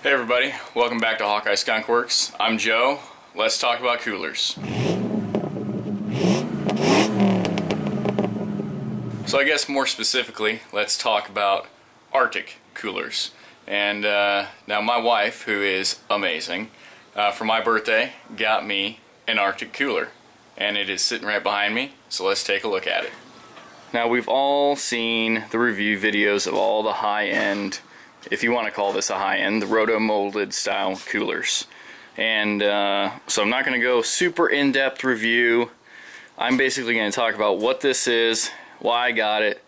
Hey everybody, welcome back to Hawkeye Skunk Works. I'm Joe. Let's talk about coolers. So I guess more specifically, let's talk about Rtic coolers. And now my wife, who is amazing, for my birthday got me an Rtic cooler. And it is sitting right behind me, so let's take a look at it. Now we've all seen the review videos of all the high-end, if you want to call this a high-end, the roto-molded style coolers. And so I'm not going to go super in-depth review. I'm basically going to talk about what this is, why I got it,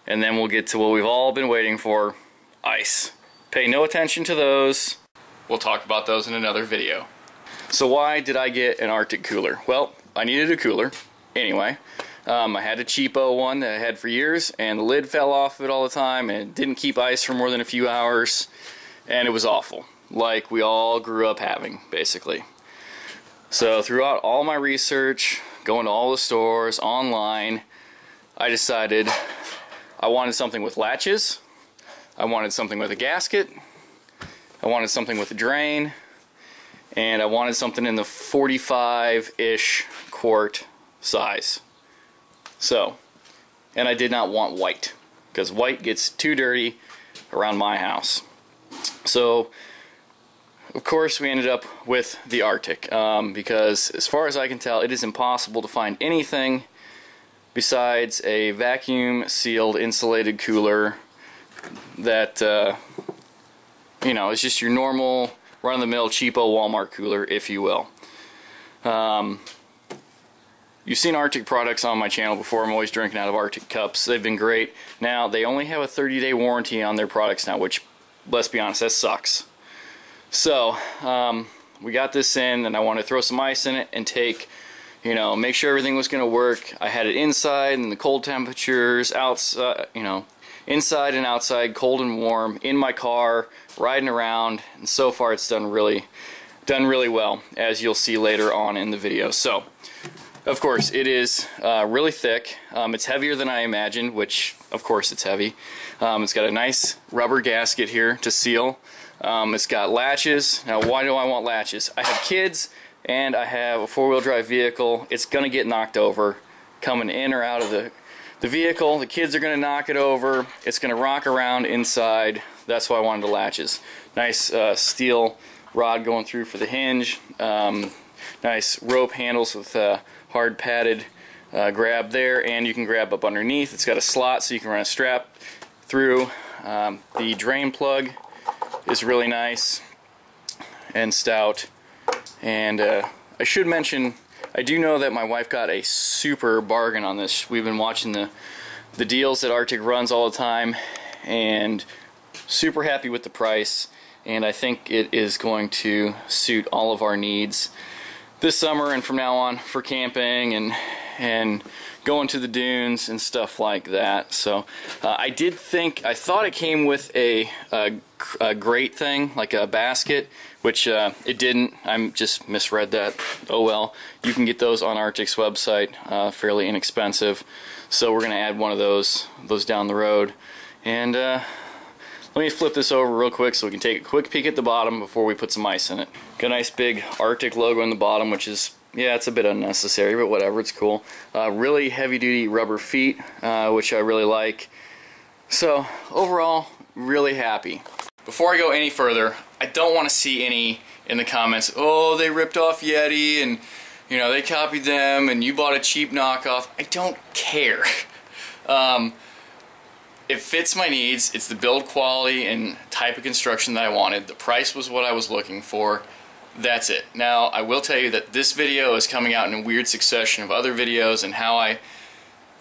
and then we'll get to what we've all been waiting for, ice. Pay no attention to those. We'll talk about those in another video. So why did I get an Rtic cooler? Well, I needed a cooler anyway. I had a cheapo one that I had for years, and the lid fell off of it all the time, and it didn't keep ice for more than a few hours, and it was awful, like we all grew up having, basically. So throughout all my research, going to all the stores, online, I decided I wanted something with latches, I wanted something with a gasket, I wanted something with a drain, and I wanted something in the 45-ish quart size. So, and I did not want white, because white gets too dirty around my house. So, of course, we ended up with the Rtic, because as far as I can tell, it is impossible to find anything besides a vacuum-sealed insulated cooler that, you know, is just your normal, run-of-the-mill, cheapo Walmart cooler, if you will. You've seen Rtic products on my channel before. I'm always drinking out of Rtic cups. They've been great. Now, they only have a 30-day warranty on their products now, which, let's be honest, that sucks. So, we got this in, and I wanted to throw some ice in it and take, you know, make sure everything was going to work. I had it inside in the cold temperatures, outside, you know, inside and outside, cold and warm, in my car, riding around, and so far it's done really well, as you'll see later on in the video. So, of course, it is really thick. It's heavier than I imagined, which, of course, it's heavy. It's got a nice rubber gasket here to seal. It's got latches. Now, why do I want latches? I have kids, and I have a four-wheel drive vehicle. It's going to get knocked over coming in or out of the vehicle. The kids are going to knock it over. It's going to rock around inside. That's why I wanted the latches. Nice steel rod going through for the hinge. Nice rope handles with hard padded grab there, and you can grab up underneath. It's got a slot so you can run a strap through. The drain plug is really nice and stout. And I should mention, I do know that my wife got a super bargain on this. We've been watching the deals that Rtic runs all the time, and super happy with the price, and I think it is going to suit all of our needs this summer and from now on for camping and going to the dunes and stuff like that. So I thought it came with a grate thing, like a basket, which it didn't. I just misread that. Oh well. You can get those on Rtic's website, fairly inexpensive. So we're gonna add one of those down the road. And let me flip this over real quick so we can take a quick peek at the bottom before we put some ice in it. Got a nice big Rtic logo on the bottom, which is, yeah, it's a bit unnecessary, but whatever, it's cool. Really heavy-duty rubber feet, which I really like. So, overall, really happy. Before I go any further, I don't want to see any in the comments, oh, they ripped off Yeti, and, you know, they copied them, and you bought a cheap knockoff. I don't care. It fits my needs. It's the build quality and type of construction that I wanted. The price was what I was looking for. That's it. Now, I will tell you that this video is coming out in a weird succession of other videos, and how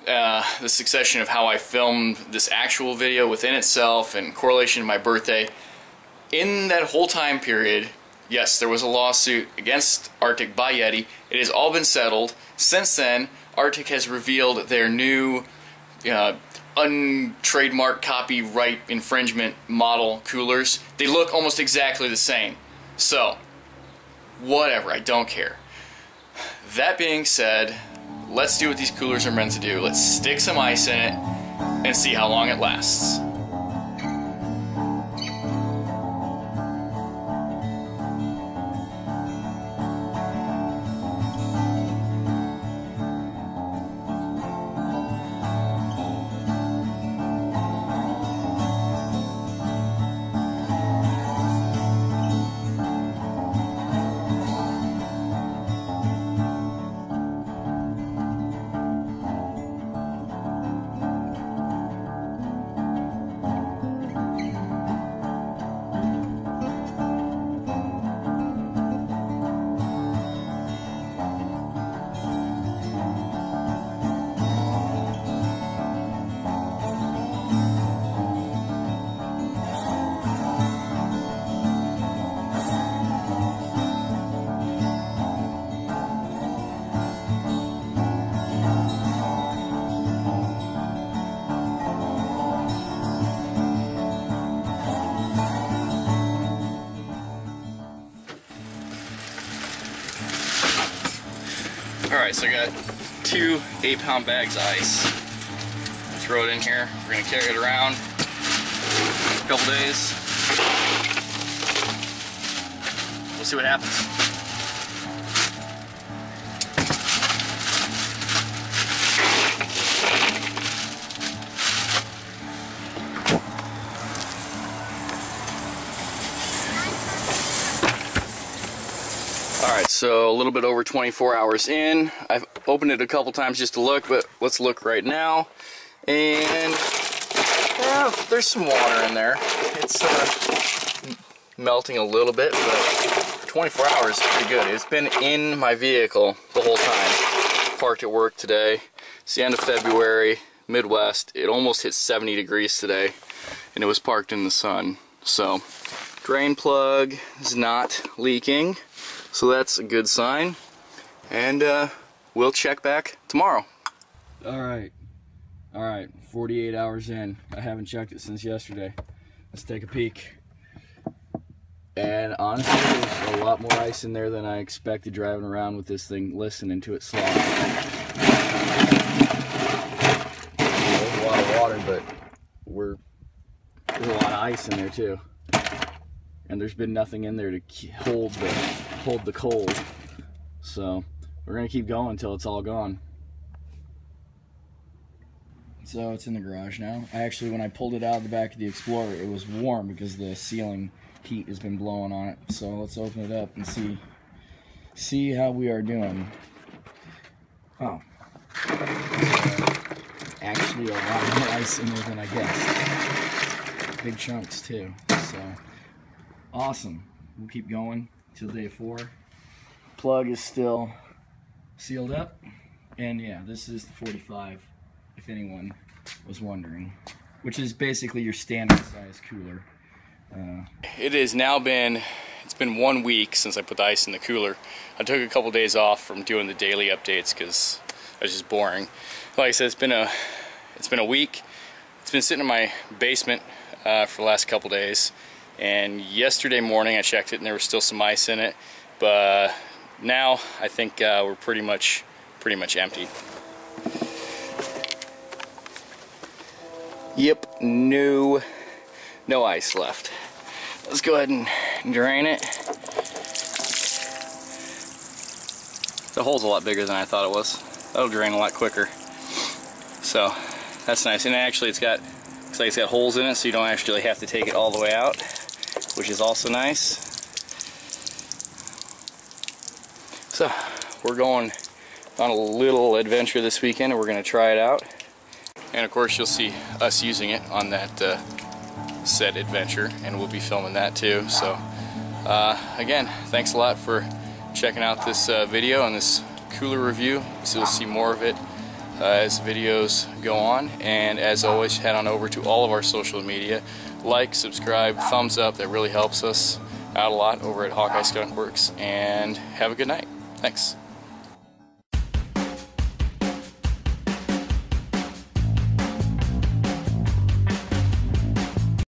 the succession of how I filmed this actual video within itself and correlation to my birthday. In that whole time period, yes, there was a lawsuit against Rtic by Yeti. It has all been settled. Since then, Rtic has revealed their new untrademarked copyright infringement model coolers. They look almost exactly the same. So, whatever, I don't care. That being said, let's do what these coolers are meant to do. Let's stick some ice in it and see how long it lasts. Alright, so I got 2 8-pound bags of ice. Throw it in here. We're going to carry it around for a couple days. We'll see what happens. Alright, so a little bit over 24 hours in. I've opened it a couple times just to look, but let's look right now. And yeah, there's some water in there. It's melting a little bit, but 24 hours is pretty good. It's been in my vehicle the whole time. Parked at work today. It's the end of February, Midwest. It almost hit 70 degrees today, and it was parked in the sun. So, drain plug is not leaking. So that's a good sign, and we'll check back tomorrow. Alright, 48 hours in. I haven't checked it since yesterday. Let's take a peek. And honestly, there's a lot more ice in there than I expected driving around with this thing, listening to it slop. There's a lot of water, but there's a lot of ice in there too. And there's been nothing in there to hold the cold. So we're gonna keep going until it's all gone. So it's in the garage now. When I pulled it out of the back of the Explorer, it was warm because the ceiling heat has been blowing on it. So let's open it up and see how we are doing. Oh, actually a lot more ice in there than I guessed. Big chunks too. So awesome. We'll keep going till day 4. Plug is still sealed up, and yeah, this is the 45, if anyone was wondering, which is basically your standard size cooler. It has now been 1 week since I put the ice in the cooler. I took a couple days off from doing the daily updates because it was just boring. Like I said, it's been a week. It's been sitting in my basement for the last couple days. And yesterday morning I checked it and there was still some ice in it, but now I think we're pretty much empty. Yep, no ice left. Let's go ahead and drain it. The hole's a lot bigger than I thought it was. That'll drain a lot quicker. So that's nice. And actually it's got holes in it, so you don't actually have to take it all the way out, which is also nice. So we're going on a little adventure this weekend, and we're going to try it out. And of course you'll see us using it on that said adventure, and we'll be filming that too. So again, thanks a lot for checking out this video and this cooler review. So you'll see more of it as videos go on. And as always, head on over to all of our social media. Like, subscribe, thumbs up. That really helps us out a lot over at Hawkeye Skunk Works. And have a good night. Thanks.